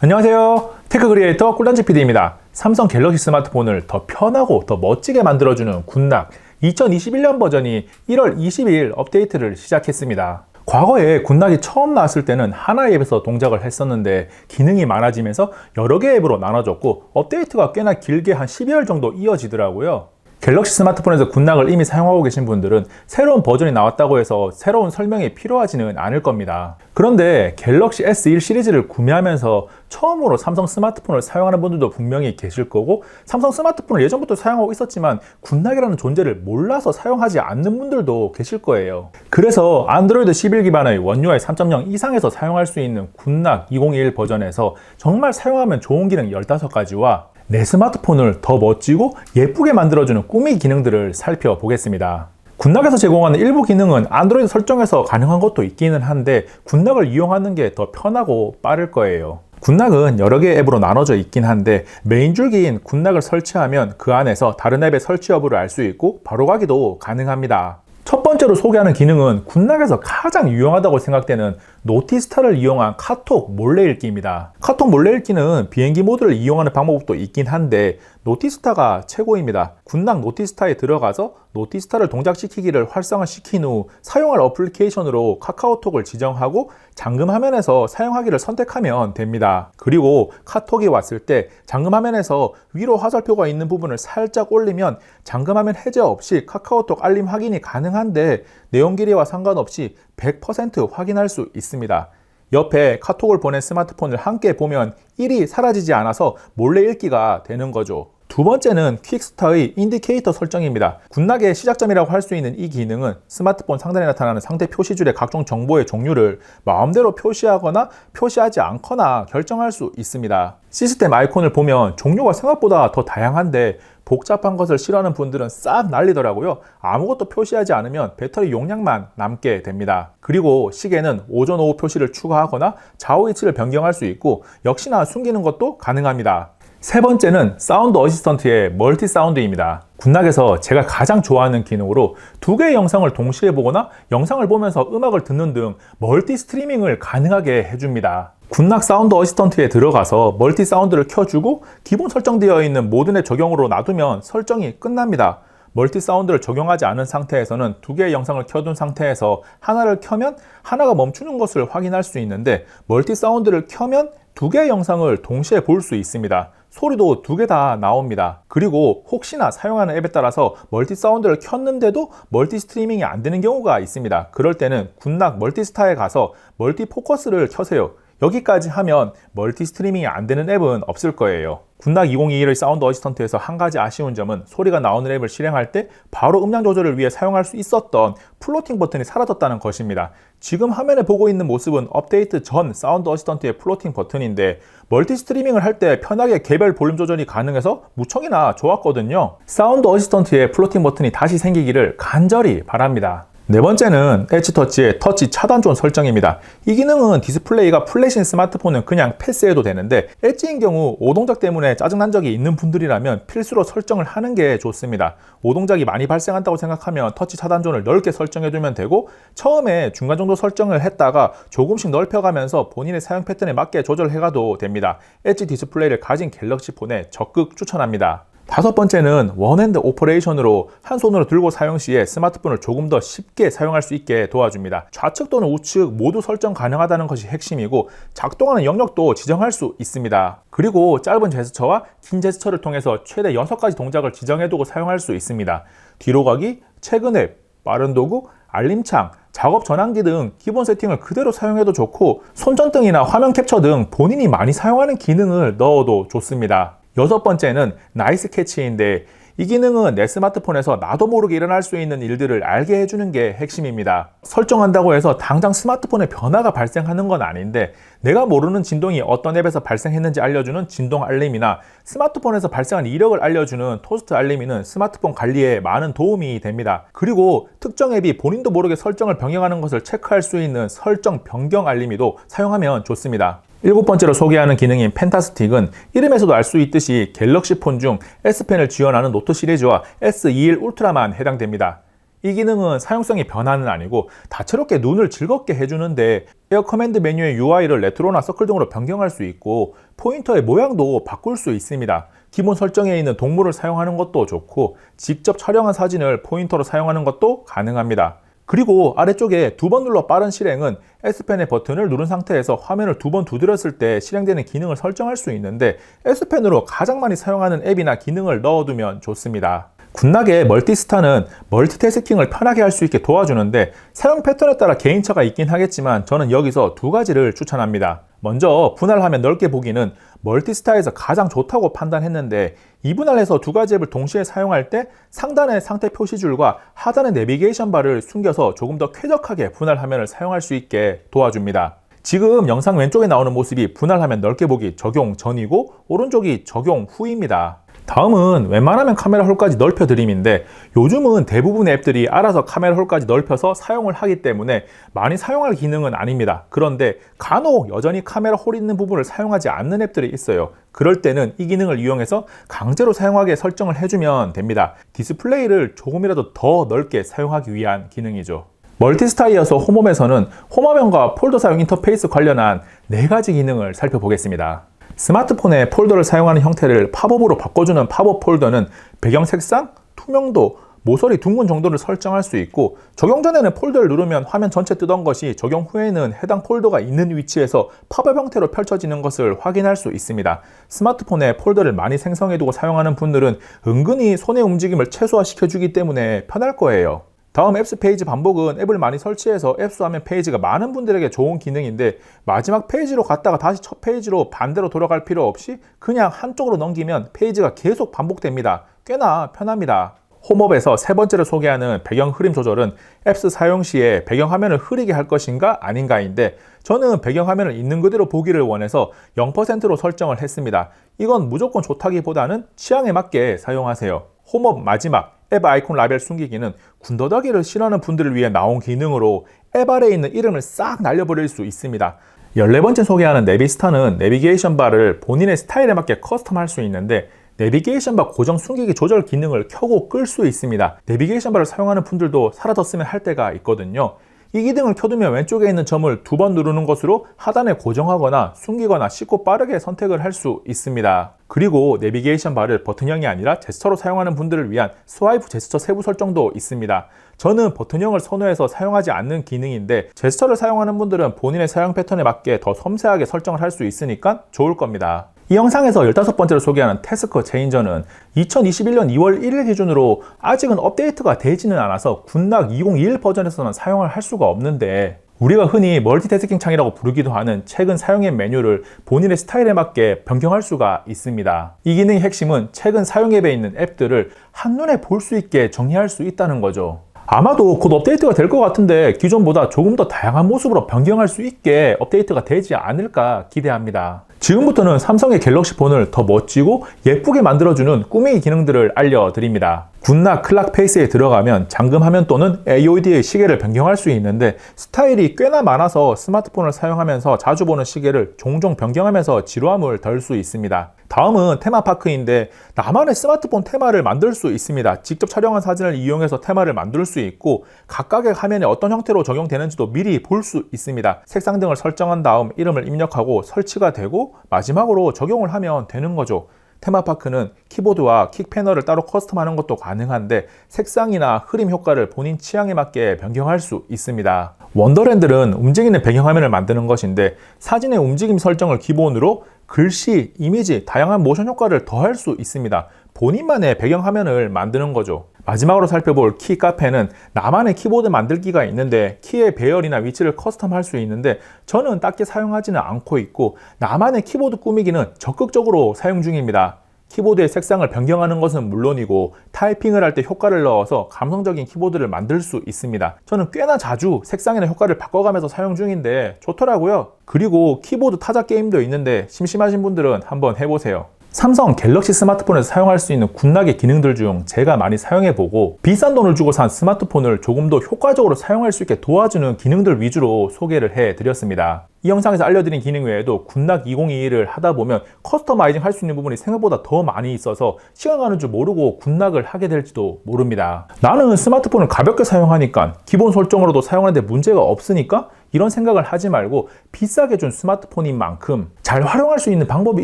안녕하세요. 테크 크리에이터 꿀단지 PD입니다. 삼성 갤럭시 스마트폰을 더 편하고 더 멋지게 만들어주는 굿낙 2021년 버전이 1월 20일 업데이트를 시작했습니다. 과거에 굿낙이 처음 나왔을 때는 하나의 앱에서 동작을 했었는데 기능이 많아지면서 여러 개의 앱으로 나눠졌고 업데이트가 꽤나 길게 한 12월 정도 이어지더라고요. 갤럭시 스마트폰에서 굿낙을 이미 사용하고 계신 분들은 새로운 버전이 나왔다고 해서 새로운 설명이 필요하지는 않을 겁니다. 그런데 갤럭시 S1 시리즈를 구매하면서 처음으로 삼성 스마트폰을 사용하는 분들도 분명히 계실 거고, 삼성 스마트폰을 예전부터 사용하고 있었지만 굿낙이라는 존재를 몰라서 사용하지 않는 분들도 계실 거예요. 그래서 안드로이드 11 기반의 원 UI 3.0 이상에서 사용할 수 있는 굿낙 2021 버전에서 정말 사용하면 좋은 기능 15가지와 내 스마트폰을 더 멋지고 예쁘게 만들어주는 꾸미기 기능들을 살펴보겠습니다. 굿낙에서 제공하는 일부 기능은 안드로이드 설정에서 가능한 것도 있기는 한데 굿낙을 이용하는 게 더 편하고 빠를 거예요. 굿낙은 여러 개의 앱으로 나눠져 있긴 한데 메인 줄기인 굿낙을 설치하면 그 안에서 다른 앱의 설치 여부를 알 수 있고 바로가기도 가능합니다. 첫 번째로 소개하는 기능은 굿낙에서 가장 유용하다고 생각되는 노티스타를 이용한 카톡 몰래 읽기입니다. 카톡 몰래 읽기는 비행기 모드를 이용하는 방법도 있긴 한데 노티스타가 최고입니다. 굿낙 노티스타에 들어가서 노티스타를 동작시키기를 활성화시킨 후 사용할 어플리케이션으로 카카오톡을 지정하고 잠금 화면에서 사용하기를 선택하면 됩니다. 그리고 카톡이 왔을 때 잠금 화면에서 위로 화살표가 있는 부분을 살짝 올리면 잠금 화면 해제 없이 카카오톡 알림 확인이 가능한데 내용 길이와 상관없이 100% 확인할 수 있습니다. 옆에 카톡을 보낸 스마트폰을 함께 보면 1이 사라지지 않아서 몰래 읽기가 되는 거죠. 두 번째는 퀵스타의 인디케이터 설정입니다. 굿낙의 시작점이라고 할 수 있는 이 기능은 스마트폰 상단에 나타나는 상태 표시줄의 각종 정보의 종류를 마음대로 표시하거나 표시하지 않거나 결정할 수 있습니다. 시스템 아이콘을 보면 종류가 생각보다 더 다양한데 복잡한 것을 싫어하는 분들은 싹 날리더라고요. 아무것도 표시하지 않으면 배터리 용량만 남게 됩니다. 그리고 시계는 오전, 오후 표시를 추가하거나 좌우 위치를 변경할 수 있고 역시나 숨기는 것도 가능합니다. 세 번째는 사운드 어시스턴트의 멀티 사운드입니다. 굿낙에서 제가 가장 좋아하는 기능으로 두 개의 영상을 동시에 보거나 영상을 보면서 음악을 듣는 등 멀티 스트리밍을 가능하게 해줍니다. 굿낙 사운드 어시스턴트에 들어가서 멀티 사운드를 켜주고 기본 설정되어 있는 모든 앱 적용으로 놔두면 설정이 끝납니다. 멀티 사운드를 적용하지 않은 상태에서는 두 개의 영상을 켜둔 상태에서 하나를 켜면 하나가 멈추는 것을 확인할 수 있는데 멀티 사운드를 켜면 두 개의 영상을 동시에 볼 수 있습니다. 소리도 두 개 다 나옵니다. 그리고 혹시나 사용하는 앱에 따라서 멀티 사운드를 켰는데도 멀티 스트리밍이 안 되는 경우가 있습니다. 그럴 때는 굿낙 멀티스타에 가서 멀티 포커스를 켜세요. 여기까지 하면 멀티 스트리밍이 안 되는 앱은 없을 거예요. 굿낙 2021의 사운드 어시스턴트에서 한 가지 아쉬운 점은 소리가 나오는 앱을 실행할 때 바로 음량 조절을 위해 사용할 수 있었던 플로팅 버튼이 사라졌다는 것입니다. 지금 화면에 보고 있는 모습은 업데이트 전 사운드 어시스턴트의 플로팅 버튼인데 멀티 스트리밍을 할 때 편하게 개별 볼륨 조절이 가능해서 무척이나 좋았거든요. 사운드 어시스턴트의 플로팅 버튼이 다시 생기기를 간절히 바랍니다. 네 번째는 엣지터치의 터치 차단존 설정입니다. 이 기능은 디스플레이가 플랫인 스마트폰은 그냥 패스해도 되는데 엣지인 경우 오동작 때문에 짜증난 적이 있는 분들이라면 필수로 설정을 하는 게 좋습니다. 오동작이 많이 발생한다고 생각하면 터치 차단존을 넓게 설정해두면 되고 처음에 중간 정도 설정을 했다가 조금씩 넓혀가면서 본인의 사용 패턴에 맞게 조절해가도 됩니다. 엣지 디스플레이를 가진 갤럭시 폰에 적극 추천합니다. 다섯 번째는 원핸드 오퍼레이션으로 한 손으로 들고 사용 시에 스마트폰을 조금 더 쉽게 사용할 수 있게 도와줍니다. 좌측 또는 우측 모두 설정 가능하다는 것이 핵심이고 작동하는 영역도 지정할 수 있습니다. 그리고 짧은 제스처와 긴 제스처를 통해서 최대 6가지 동작을 지정해두고 사용할 수 있습니다. 뒤로 가기, 최근 앱, 빠른 도구, 알림창, 작업 전환기 등 기본 세팅을 그대로 사용해도 좋고 손전등이나 화면 캡처 등 본인이 많이 사용하는 기능을 넣어도 좋습니다. 여섯 번째는 나이스 캐치인데 이 기능은 내 스마트폰에서 나도 모르게 일어날 수 있는 일들을 알게 해주는 게 핵심입니다. 설정한다고 해서 당장 스마트폰에 변화가 발생하는 건 아닌데 내가 모르는 진동이 어떤 앱에서 발생했는지 알려주는 진동 알림이나 스마트폰에서 발생한 이력을 알려주는 토스트 알림이는 스마트폰 관리에 많은 도움이 됩니다. 그리고 특정 앱이 본인도 모르게 설정을 변경하는 것을 체크할 수 있는 설정 변경 알림이도 사용하면 좋습니다. 일곱 번째로 소개하는 기능인 펜타스틱은 이름에서도 알 수 있듯이 갤럭시 폰 중 S펜을 지원하는 노트 시리즈와 S21 울트라만 해당됩니다. 이 기능은 사용성이 변화는 아니고 다채롭게 눈을 즐겁게 해주는데 에어 커맨드 메뉴의 UI를 레트로나 서클 등으로 변경할 수 있고 포인터의 모양도 바꿀 수 있습니다. 기본 설정에 있는 동물을 사용하는 것도 좋고 직접 촬영한 사진을 포인터로 사용하는 것도 가능합니다. 그리고 아래쪽에 두 번 눌러 빠른 실행은 S펜의 버튼을 누른 상태에서 화면을 두 번 두드렸을 때 실행되는 기능을 설정할 수 있는데 S펜으로 가장 많이 사용하는 앱이나 기능을 넣어두면 좋습니다. 굿낙의 멀티스타는 멀티태스킹을 편하게 할 수 있게 도와주는데 사용 패턴에 따라 개인차가 있긴 하겠지만 저는 여기서 두 가지를 추천합니다. 먼저 분할 화면 넓게 보기는 멀티스타에서 가장 좋다고 판단했는데 이 분할에서 두 가지 앱을 동시에 사용할 때 상단의 상태 표시줄과 하단의 내비게이션 바를 숨겨서 조금 더 쾌적하게 분할 화면을 사용할 수 있게 도와줍니다. 지금 영상 왼쪽에 나오는 모습이 분할 화면 넓게 보기 적용 전이고 오른쪽이 적용 후입니다. 다음은 웬만하면 카메라 홀까지 넓혀 드림인데 요즘은 대부분의 앱들이 알아서 카메라 홀까지 넓혀서 사용을 하기 때문에 많이 사용할 기능은 아닙니다. 그런데 간혹 여전히 카메라 홀 있는 부분을 사용하지 않는 앱들이 있어요. 그럴 때는 이 기능을 이용해서 강제로 사용하게 설정을 해주면 됩니다. 디스플레이를 조금이라도 더 넓게 사용하기 위한 기능이죠. 멀티스타이어서 홈홈에서는 홈화면과 폴더 사용 인터페이스 관련한 4가지 기능을 살펴보겠습니다. 스마트폰에 폴더를 사용하는 형태를 팝업으로 바꿔주는 팝업 폴더는 배경 색상, 투명도, 모서리 둥근 정도를 설정할 수 있고 적용 전에는 폴더를 누르면 화면 전체 뜨던 것이 적용 후에는 해당 폴더가 있는 위치에서 팝업 형태로 펼쳐지는 것을 확인할 수 있습니다. 스마트폰에 폴더를 많이 생성해두고 사용하는 분들은 은근히 손의 움직임을 최소화시켜주기 때문에 편할 거예요. 다음 앱스 페이지 반복은 앱을 많이 설치해서 앱수하면 페이지가 많은 분들에게 좋은 기능인데 마지막 페이지로 갔다가 다시 첫 페이지로 반대로 돌아갈 필요 없이 그냥 한쪽으로 넘기면 페이지가 계속 반복됩니다. 꽤나 편합니다. 홈업에서 세 번째로 소개하는 배경 흐림 조절은 앱스 사용 시에 배경 화면을 흐리게 할 것인가 아닌가인데 저는 배경 화면을 있는 그대로 보기를 원해서 0%로 설정을 했습니다. 이건 무조건 좋다기보다는 취향에 맞게 사용하세요. 홈업 마지막 앱 아이콘 라벨 숨기기는 군더더기를 싫어하는 분들을 위해 나온 기능으로 앱 아래에 있는 이름을 싹 날려버릴 수 있습니다. 14번째 소개하는 내비스타는 내비게이션 바를 본인의 스타일에 맞게 커스텀할 수 있는데 내비게이션 바 고정 숨기기 조절 기능을 켜고 끌 수 있습니다. 내비게이션 바를 사용하는 분들도 사라졌으면 할 때가 있거든요. 이 기능을 켜두면 왼쪽에 있는 점을 2번 누르는 것으로 하단에 고정하거나 숨기거나 쉽고 빠르게 선택을 할 수 있습니다. 그리고 내비게이션 바를 버튼형이 아니라 제스처로 사용하는 분들을 위한 스와이프 제스처 세부 설정도 있습니다. 저는 버튼형을 선호해서 사용하지 않는 기능인데 제스처를 사용하는 분들은 본인의 사용 패턴에 맞게 더 섬세하게 설정을 할 수 있으니까 좋을 겁니다. 이 영상에서 15번째로 소개하는 태스크 체인저는 2021년 2월 1일 기준으로 아직은 업데이트가 되지는 않아서 굿낙 2021 버전에서는 사용을 할 수가 없는데 우리가 흔히 멀티태스킹 창이라고 부르기도 하는 최근 사용앱 메뉴를 본인의 스타일에 맞게 변경할 수가 있습니다. 이 기능의 핵심은 최근 사용앱에 있는 앱들을 한눈에 볼 수 있게 정리할 수 있다는 거죠. 아마도 곧 업데이트가 될 것 같은데 기존보다 조금 더 다양한 모습으로 변경할 수 있게 업데이트가 되지 않을까 기대합니다. 지금부터는 삼성의 갤럭시 폰을 더 멋지고 예쁘게 만들어주는 꾸미기 기능들을 알려드립니다. 굿낙 클락 페이스에 들어가면 잠금 화면 또는 AOD의 시계를 변경할 수 있는데 스타일이 꽤나 많아서 스마트폰을 사용하면서 자주 보는 시계를 종종 변경하면서 지루함을 덜 수 있습니다. 다음은 테마파크인데 나만의 스마트폰 테마를 만들 수 있습니다. 직접 촬영한 사진을 이용해서 테마를 만들 수 있고 각각의 화면에 어떤 형태로 적용되는지도 미리 볼 수 있습니다. 색상 등을 설정한 다음 이름을 입력하고 설치가 되고 마지막으로 적용을 하면 되는 거죠. 테마파크는 키보드와 킥 패널을 따로 커스텀하는 것도 가능한데 색상이나 흐림 효과를 본인 취향에 맞게 변경할 수 있습니다. 원더랜드는 움직이는 배경화면을 만드는 것인데 사진의 움직임 설정을 기본으로 글씨, 이미지, 다양한 모션 효과를 더할 수 있습니다. 본인만의 배경화면을 만드는 거죠. 마지막으로 살펴볼 키 카페는 나만의 키보드 만들기가 있는데 키의 배열이나 위치를 커스텀할 수 있는데 저는 딱히 사용하지는 않고 있고 나만의 키보드 꾸미기는 적극적으로 사용 중입니다. 키보드의 색상을 변경하는 것은 물론이고 타이핑을 할 때 효과를 넣어서 감성적인 키보드를 만들 수 있습니다. 저는 꽤나 자주 색상이나 효과를 바꿔가면서 사용 중인데 좋더라고요. 그리고 키보드 타자 게임도 있는데 심심하신 분들은 한번 해보세요. 삼성 갤럭시 스마트폰에서 사용할 수 있는 굿락의 기능들 중 제가 많이 사용해보고 비싼 돈을 주고 산 스마트폰을 조금 더 효과적으로 사용할 수 있게 도와주는 기능들 위주로 소개를 해드렸습니다. 이 영상에서 알려드린 기능 외에도 굿락 2022를 하다 보면 커스터마이징 할 수 있는 부분이 생각보다 더 많이 있어서 시간 가는 줄 모르고 굿락을 하게 될지도 모릅니다. 나는 스마트폰을 가볍게 사용하니까 기본 설정으로도 사용하는데 문제가 없으니까 이런 생각을 하지 말고 비싸게 준 스마트폰인 만큼 잘 활용할 수 있는 방법이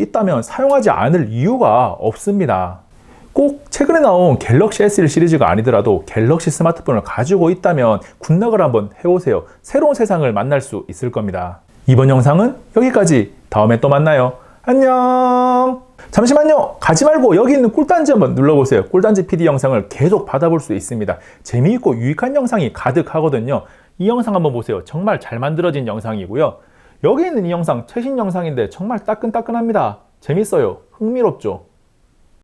있다면 사용하지 않을 이유가 없습니다. 꼭 최근에 나온 갤럭시 S1 시리즈가 아니더라도 갤럭시 스마트폰을 가지고 있다면 굿락을 한번 해보세요. 새로운 세상을 만날 수 있을 겁니다. 이번 영상은 여기까지. 다음에 또 만나요. 안녕. 잠시만요. 가지 말고 여기 있는 꿀단지 한번 눌러보세요. 꿀단지 PD 영상을 계속 받아볼 수 있습니다. 재미있고 유익한 영상이 가득하거든요. 이 영상 한번 보세요. 정말 잘 만들어진 영상이고요. 여기 있는 이 영상 최신 영상인데 정말 따끈따끈합니다. 재밌어요. 흥미롭죠?